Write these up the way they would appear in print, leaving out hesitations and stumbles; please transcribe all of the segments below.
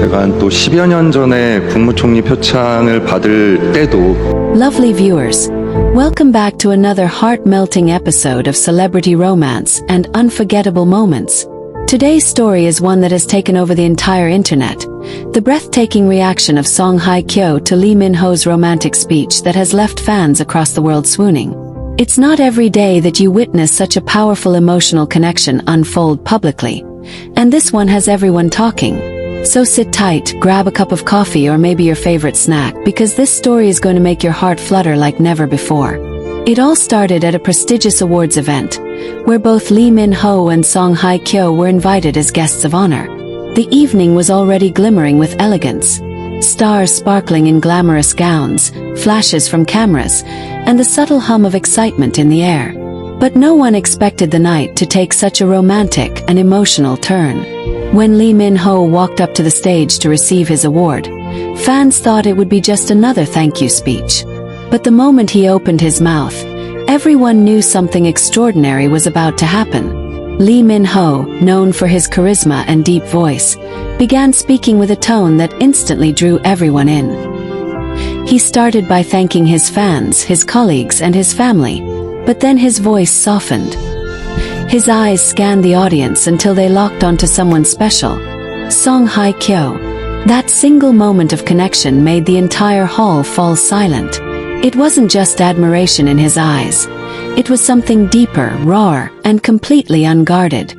제가 한 또 10여 년 전에 국무총리 표창을 받을 때도 Lovely viewers, welcome back to another heart-melting episode of celebrity romance and unforgettable moments. Today's story is one that has taken over the entire internet. The breathtaking reaction of Songhai Kyo to Lee Min-ho's romantic speech that has left fans across the world swooning. It's not every day that you witness such a powerful emotional connection unfold publicly. And this one has everyone talking. So sit tight, grab a cup of coffee or maybe your favorite snack, because this story is going to make your heart flutter like never before. It all started at a prestigious awards event, where both Lee Min-ho and Songhai Kyo were invited as guests of honor. The evening was already glimmering with elegance. Stars sparkling in glamorous gowns, flashes from cameras, and the subtle hum of excitement in the air. But no one expected the night to take such a romantic and emotional turn. When Lee Min-ho walked up to the stage to receive his award, fans thought it would be just another thank you speech. But the moment he opened his mouth, everyone knew something extraordinary was about to happen. Lee Min-ho, known for his charisma and deep voice, began speaking with a tone that instantly drew everyone in. He started by thanking his fans, his colleagues, and his family, but then his voice softened. His eyes scanned the audience until they locked onto someone special, Songhai Kyo. That single moment of connection made the entire hall fall silent. It wasn't just admiration in his eyes. It was something deeper, rawer, and completely unguarded.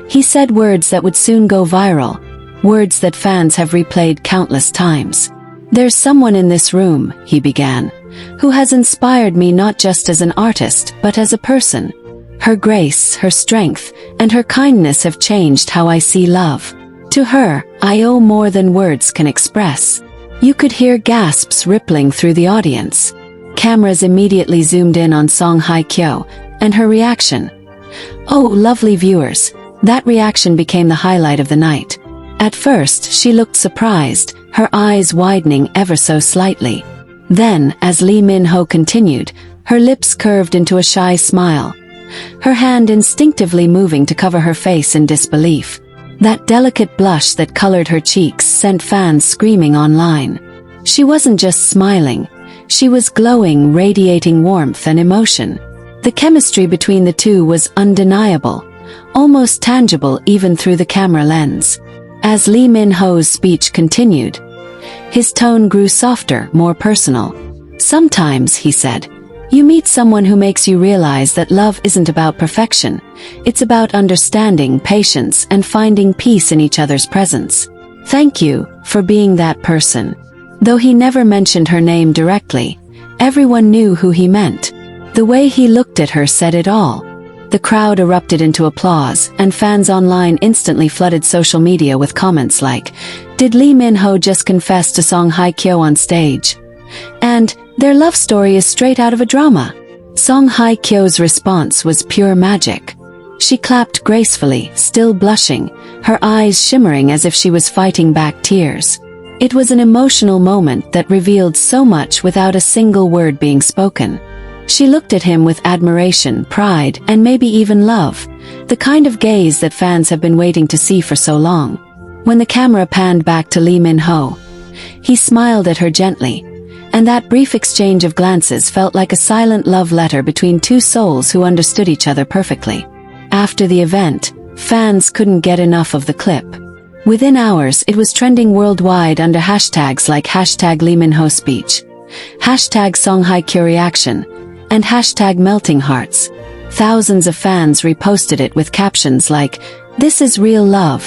He said words that would soon go viral, words that fans have replayed countless times. "There's someone in this room," he began, "who has inspired me not just as an artist, but as a person. Her grace, her strength, and her kindness have changed how I see love. To her, I owe more than words can express." You could hear gasps rippling through the audience. Cameras immediately zoomed in on Songhai Kyo, and her reaction. Oh, lovely viewers, that reaction became the highlight of the night. At first, she looked surprised, her eyes widening ever so slightly. Then, as Lee Min-ho continued, her lips curved into a shy smile, her hand instinctively moving to cover her face in disbelief. That delicate blush that colored her cheeks sent fans screaming online. She wasn't just smiling. She was glowing, radiating warmth and emotion. The chemistry between the two was undeniable, almost tangible even through the camera lens. As Lee Min-ho's speech continued, his tone grew softer, more personal. "Sometimes," he said, "you meet someone who makes you realize that love isn't about perfection. It's about understanding, patience, and finding peace in each other's presence. Thank you for being that person." Though he never mentioned her name directly, everyone knew who he meant. The way he looked at her said it all. The crowd erupted into applause, and fans online instantly flooded social media with comments like, "Did Lee Min-ho just confess to Songhai Kyo on stage?" And, "Their love story is straight out of a drama." Songhai Kyo's response was pure magic. She clapped gracefully, still blushing, her eyes shimmering as if she was fighting back tears. It was an emotional moment that revealed so much without a single word being spoken. She looked at him with admiration, pride, and maybe even love, the kind of gaze that fans have been waiting to see for so long. When the camera panned back to Lee Min-ho, he smiled at her gently, and that brief exchange of glances felt like a silent love letter between two souls who understood each other perfectly. After the event, fans couldn't get enough of the clip. Within hours, it was trending worldwide under hashtags like #LeeMinho speech, #Songhai Kyo reaction, and #melting hearts. Thousands of fans reposted it with captions like, "This is real love,"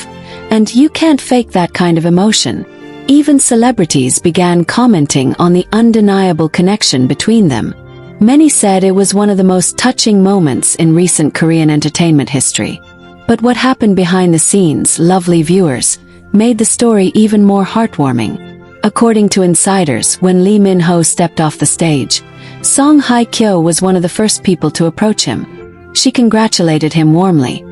and "You can't fake that kind of emotion." Even celebrities began commenting on the undeniable connection between them. Many said it was one of the most touching moments in recent Korean entertainment history. But what happened behind the scenes, lovely viewers, made the story even more heartwarming. According to insiders, when Lee Min-ho stepped off the stage, Songhai Kyo was one of the first people to approach him. She congratulated him warmly,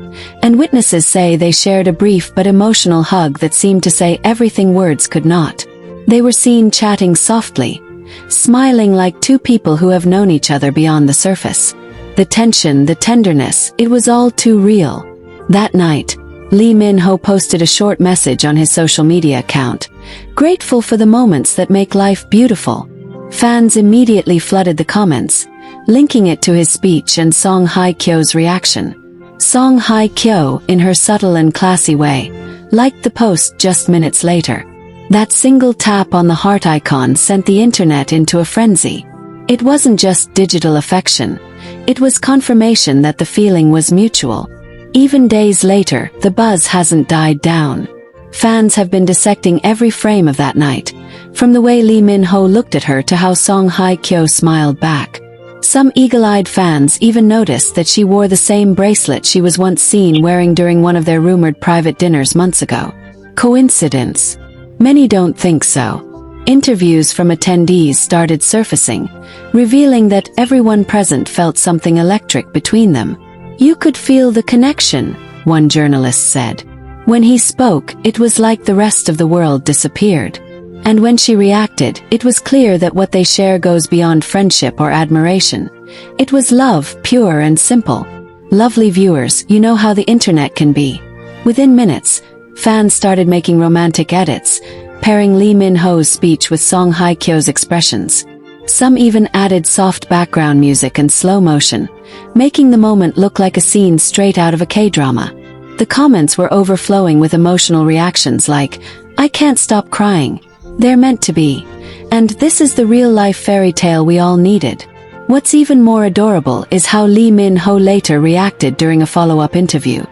and witnesses say they shared a brief but emotional hug that seemed to say everything words could not. They were seen chatting softly, smiling like two people who have known each other beyond the surface. The tension, the tenderness, it was all too real. That night, Lee Min-ho posted a short message on his social media account, grateful for the moments that make life beautiful. Fans immediately flooded the comments, linking it to his speech and Songhai Kyo's reaction. Songhai Kyo, in her subtle and classy way, liked the post just minutes later. That single tap on the heart icon sent the internet into a frenzy. It wasn't just digital affection, it was confirmation that the feeling was mutual. Even days later, the buzz hasn't died down. Fans have been dissecting every frame of that night, from the way Lee Min-ho looked at her to how Songhai Kyo smiled back. Some eagle-eyed fans even noticed that she wore the same bracelet she was once seen wearing during one of their rumored private dinners months ago. Coincidence? Many don't think so. Interviews from attendees started surfacing, revealing that everyone present felt something electric between them. "You could feel the connection," one journalist said. When he spoke, it was like the rest of the world disappeared. And when she reacted, it was clear that what they share goes beyond friendship or admiration. It was love, pure and simple. Lovely viewers, you know how the internet can be. Within minutes, fans started making romantic edits, pairing Lee Min-ho's speech with Songhai Kyo's expressions. Some even added soft background music and slow motion, making the moment look like a scene straight out of a K-drama. The comments were overflowing with emotional reactions like, "I can't stop crying," "They're meant to be," and "This is the real-life fairy tale we all needed." What's even more adorable is how Lee Min-ho later reacted during a follow-up interview.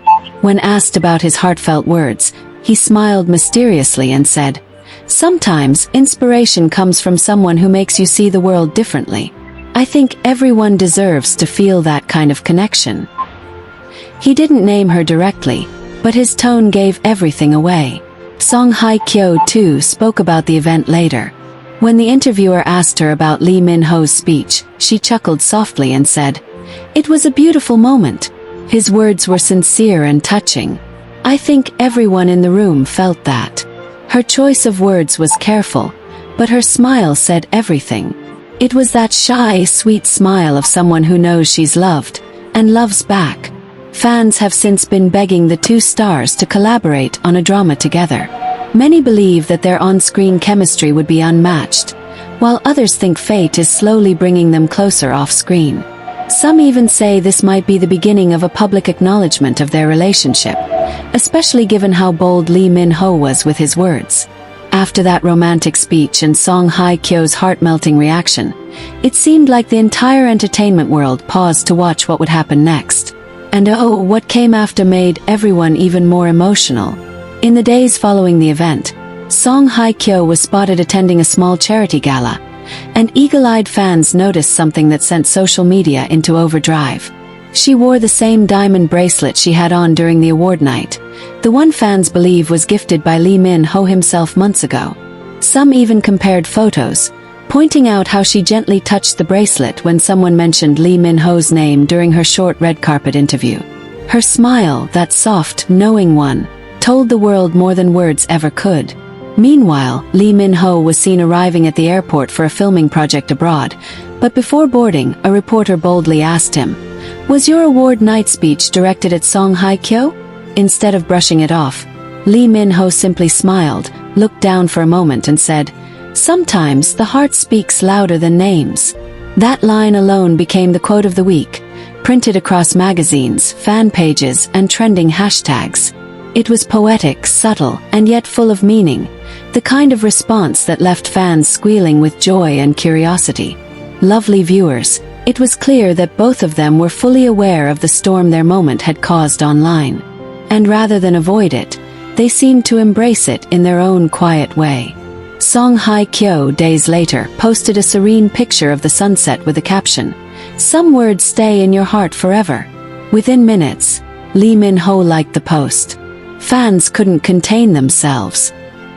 When asked about his heartfelt words, he smiled mysteriously and said, "Sometimes, inspiration comes from someone who makes you see the world differently. I think everyone deserves to feel that kind of connection." He didn't name her directly, but his tone gave everything away. Songhai Kyo too spoke about the event later. When the interviewer asked her about Lee Min-ho's speech, she chuckled softly and said, "It was a beautiful moment. His words were sincere and touching. I think everyone in the room felt that." Her choice of words was careful, but her smile said everything. It was that shy, sweet smile of someone who knows she's loved, and loves back. Fans have since been begging the two stars to collaborate on a drama together. Many believe that their on-screen chemistry would be unmatched, while others think fate is slowly bringing them closer off-screen. Some even say this might be the beginning of a public acknowledgement of their relationship, especially given how bold Lee Min-ho was with his words. After that romantic speech and Songhai Kyo's heart-melting reaction, it seemed like the entire entertainment world paused to watch what would happen next. And oh, what came after made everyone even more emotional. In the days following the event, Songhai Kyo was spotted attending a small charity gala, and eagle-eyed fans noticed something that sent social media into overdrive. She wore the same diamond bracelet she had on during the award night, the one fans believe was gifted by Lee Min-ho himself months ago. Some even compared photos, pointing out how she gently touched the bracelet when someone mentioned Lee Min-ho's name during her short red carpet interview. Her smile, that soft, knowing one, told the world more than words ever could. Meanwhile, Lee Min-ho was seen arriving at the airport for a filming project abroad, but before boarding, a reporter boldly asked him, "Was your award night speech directed at Songhai Kyo?" Instead of brushing it off, Lee Min-ho simply smiled, looked down for a moment and said, "Sometimes the heart speaks louder than names." That line alone became the quote of the week, printed across magazines, fan pages, and trending hashtags. It was poetic, subtle, and yet full of meaning, the kind of response that left fans squealing with joy and curiosity. Lovely viewers, it was clear that both of them were fully aware of the storm their moment had caused online. And rather than avoid it, they seemed to embrace it in their own quiet way. Songhai Kyo, days later, posted a serene picture of the sunset with the caption, "Some words stay in your heart forever." Within minutes, Lee Min-ho liked the post. Fans couldn't contain themselves.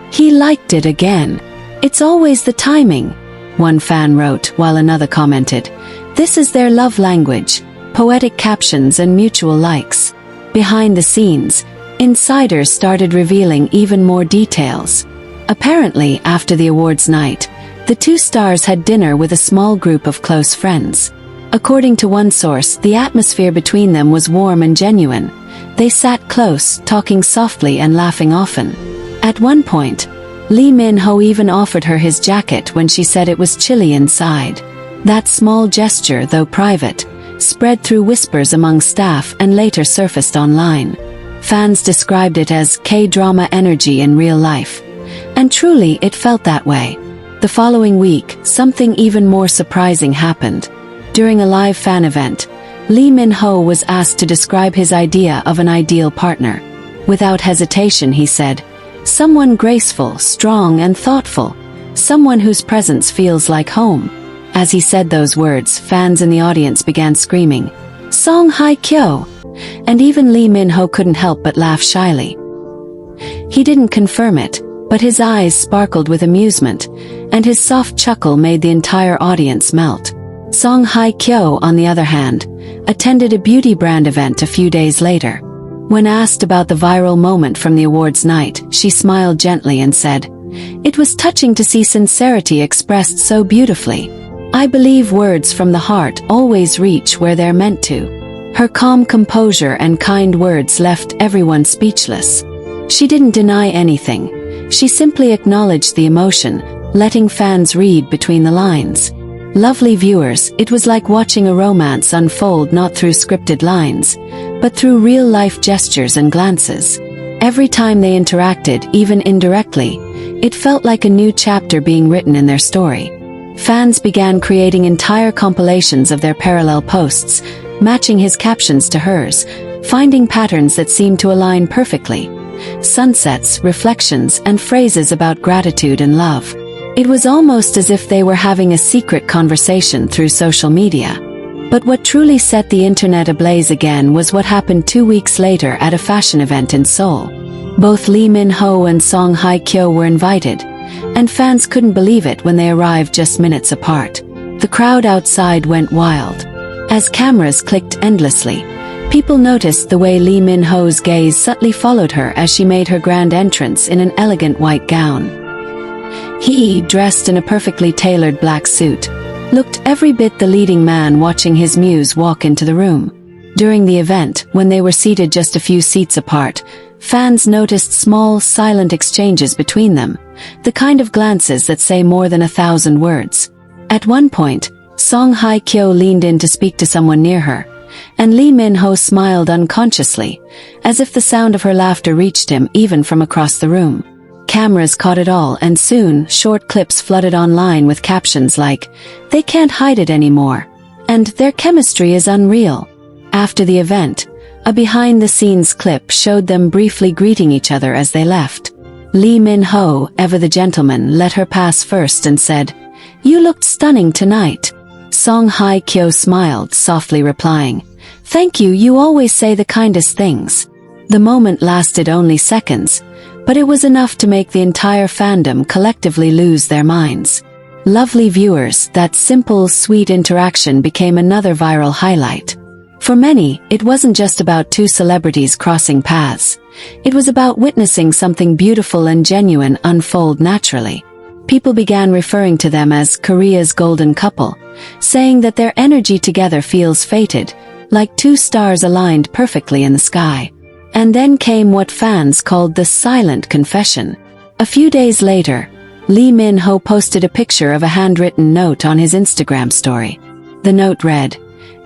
"He liked it again. It's always the timing," one fan wrote, while another commented, "This is their love language, poetic captions and mutual likes." Behind the scenes, insiders started revealing even more details. Apparently, after the awards night, the two stars had dinner with a small group of close friends. According to one source, the atmosphere between them was warm and genuine, They sat close, talking softly and laughing often. At one point, Lee Min-ho even offered her his jacket when she said it was chilly inside. That small gesture, though private, spread through whispers among staff and later surfaced online. Fans described it as K-drama energy in real life. And truly, it felt that way. The following week, something even more surprising happened. During a live fan event, Lee Min-ho was asked to describe his idea of an ideal partner. Without hesitation, he said, "Someone graceful, strong and thoughtful. Someone whose presence feels like home." As he said those words, fans in the audience began screaming, "Songhai Kyo!" And even Lee Min-ho couldn't help but laugh shyly. He didn't confirm it, but his eyes sparkled with amusement, and his soft chuckle made the entire audience melt. Songhai Kyo, on the other hand, attended a beauty brand event a few days later. When asked about the viral moment from the awards night, she smiled gently and said, "It was touching to see sincerity expressed so beautifully. I believe words from the heart always reach where they're meant to." Her calm composure and kind words left everyone speechless. She didn't deny anything. She simply acknowledged the emotion, letting fans read between the lines. Lovely viewers, it was like watching a romance unfold not through scripted lines, but through real-life gestures and glances. Every time they interacted, even indirectly, it felt like a new chapter being written in their story. Fans began creating entire compilations of their parallel posts, matching his captions to hers, finding patterns that seemed to align perfectly. Sunsets, reflections, and phrases about gratitude and love. It was almost as if they were having a secret conversation through social media. But what truly set the internet ablaze again was what happened 2 weeks later at a fashion event in Seoul. Both Lee Min-ho and Songhai Kyo were invited, and fans couldn't believe it when they arrived just minutes apart. The crowd outside went wild. As cameras clicked endlessly, people noticed the way Lee Min-ho's gaze subtly followed her as she made her grand entrance in an elegant white gown. He, dressed in a perfectly tailored black suit, looked every bit the leading man watching his muse walk into the room. During the event, when they were seated just a few seats apart, fans noticed small, silent exchanges between them, the kind of glances that say more than 1,000 words. At one point, Songhai Kyo leaned in to speak to someone near her, and Lee Min-ho smiled unconsciously, as if the sound of her laughter reached him even from across the room. Cameras caught it all, and soon, short clips flooded online with captions like, "They can't hide it anymore," and "Their chemistry is unreal." After the event, a behind-the-scenes clip showed them briefly greeting each other as they left. Lee Min-ho, ever the gentleman, let her pass first and said, "You looked stunning tonight." Songhai Kyo smiled, softly replying, "Thank you, you always say the kindest things." The moment lasted only seconds, but it was enough to make the entire fandom collectively lose their minds. Lovely viewers, that simple, sweet interaction became another viral highlight. For many, it wasn't just about two celebrities crossing paths. It was about witnessing something beautiful and genuine unfold naturally. People began referring to them as Korea's golden couple, saying that their energy together feels fated, like two stars aligned perfectly in the sky. And then came what fans called the silent confession. A few days later, Lee Min-ho posted a picture of a handwritten note on his Instagram story. The note read,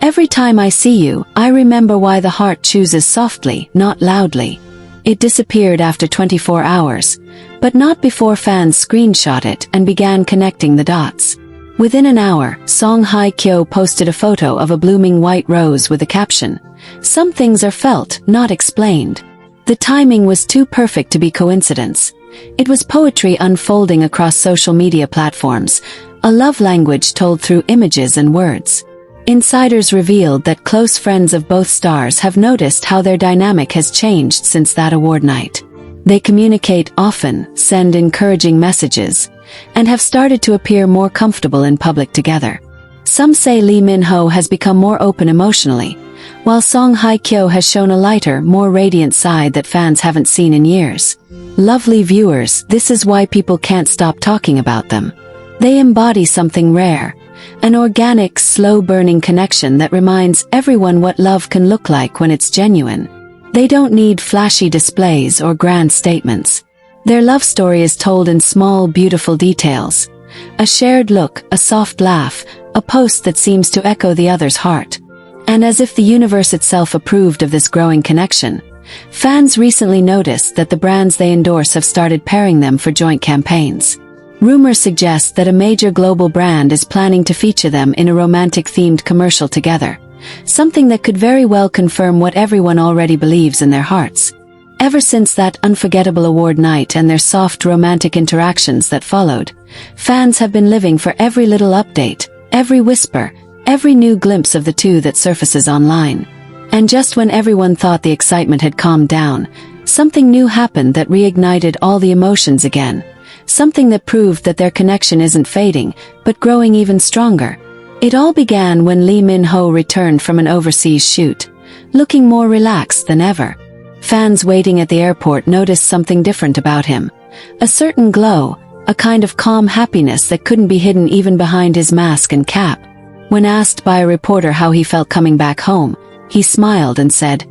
"Every time I see you, I remember why the heart chooses softly, not loudly." It disappeared after 24 hours, but not before fans screenshot it and began connecting the dots. Within an hour, Songhai Kyo posted a photo of a blooming white rose with a caption, "Some things are felt, not explained." The timing was too perfect to be coincidence. It was poetry unfolding across social media platforms, a love language told through images and words. Insiders revealed that close friends of both stars have noticed how their dynamic has changed since that award night. They communicate often, send encouraging messages, and have started to appear more comfortable in public together. Some say Lee Min-ho has become more open emotionally, while Songhai Kyo has shown a lighter, more radiant side that fans haven't seen in years. Lovely viewers, this is why people can't stop talking about them. They embody something rare, an organic, slow-burning connection that reminds everyone what love can look like when it's genuine. They don't need flashy displays or grand statements. Their love story is told in small, beautiful details. A shared look, a soft laugh, a post that seems to echo the other's heart. And as if the universe itself approved of this growing connection, fans recently noticed that the brands they endorse have started pairing them for joint campaigns. Rumors suggest that a major global brand is planning to feature them in a romantic-themed commercial together, something that could very well confirm what everyone already believes in their hearts. Ever since that unforgettable award night and their soft romantic interactions that followed, fans have been living for every little update, every whisper, every new glimpse of the two that surfaces online. And just when everyone thought the excitement had calmed down, something new happened that reignited all the emotions again. Something that proved that their connection isn't fading, but growing even stronger. It all began when Lee Min-ho returned from an overseas shoot, looking more relaxed than ever. Fans waiting at the airport noticed something different about him. A certain glow, a kind of calm happiness that couldn't be hidden even behind his mask and cap. When asked by a reporter how he felt coming back home, he smiled and said,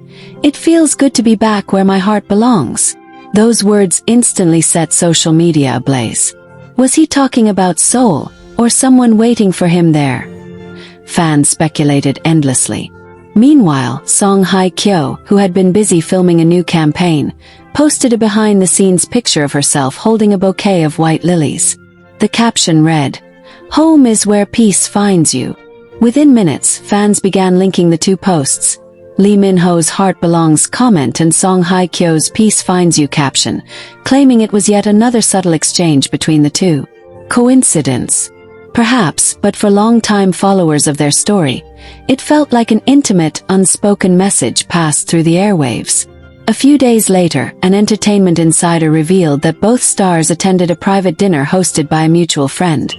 "It feels good to be back where my heart belongs." Those words instantly set social media ablaze. Was he talking about Seoul, or someone waiting for him there? Fans speculated endlessly. Meanwhile, Songhai Kyo, who had been busy filming a new campaign, posted a behind-the-scenes picture of herself holding a bouquet of white lilies. The caption read, "Home is where peace finds you." Within minutes, fans began linking the two posts, Lee Min-ho's "Heart Belongs" comment and Songhai Kyo's "Peace Finds You" caption, claiming it was yet another subtle exchange between the two. Coincidence? Perhaps, but for long-time followers of their story, it felt like an intimate, unspoken message passed through the airwaves. A few days later, an entertainment insider revealed that both stars attended a private dinner hosted by a mutual friend.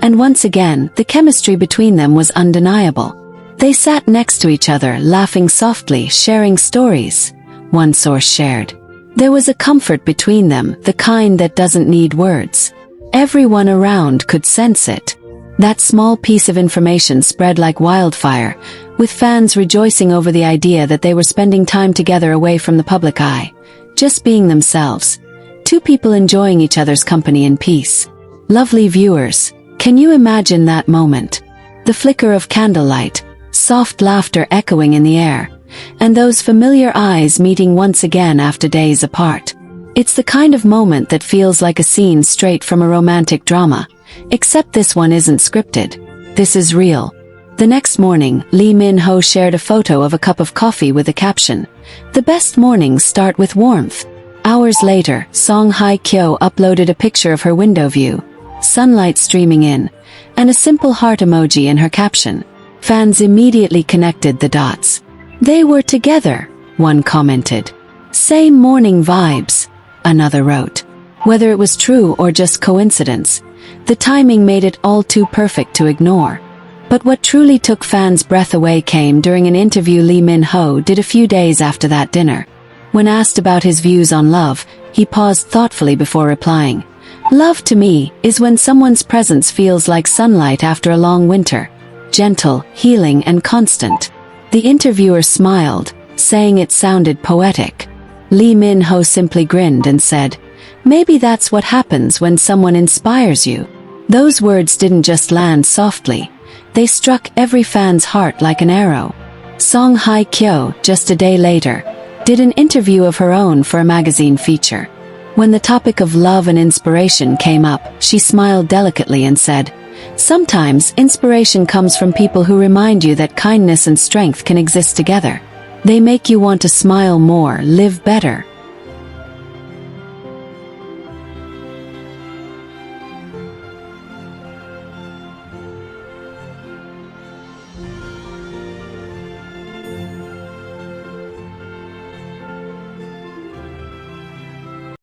And once again, the chemistry between them was undeniable. They sat next to each other, laughing softly, sharing stories. One source shared. There was a comfort between them, the kind that doesn't need words. Everyone around could sense it. That small piece of information spread like wildfire, with fans rejoicing over the idea that they were spending time together away from the public eye, just being themselves. Two people enjoying each other's company in peace. Lovely viewers, can you imagine that moment? The flicker of candlelight, soft laughter echoing in the air, and those familiar eyes meeting once again after days apart. It's the kind of moment that feels like a scene straight from a romantic drama, except this one isn't scripted. This is real. The next morning, Lee Min-ho shared a photo of a cup of coffee with the caption, "The best mornings start with warmth." Hours later, Songhai Kyo uploaded a picture of her window view, sunlight streaming in, and a simple heart emoji in her caption. Fans immediately connected the dots. "They were together," one commented. "Same morning vibes," another wrote. Whether it was true or just coincidence, the timing made it all too perfect to ignore. But what truly took fans' breath away came during an interview Lee Min-ho did a few days after that dinner. When asked about his views on love, he paused thoughtfully before replying, "Love to me is when someone's presence feels like sunlight after a long winter, gentle, healing, and constant." The interviewer smiled, saying it sounded poetic. Lee Min-ho simply grinned and said, "Maybe that's what happens when someone inspires you." Those words didn't just land softly. They struck every fan's heart like an arrow. Songhai Kyo, just a day later, did an interview of her own for a magazine feature. When the topic of love and inspiration came up, she smiled delicately and said, "Sometimes inspiration comes from people who remind you that kindness and strength can exist together. They make you want to smile more, live better,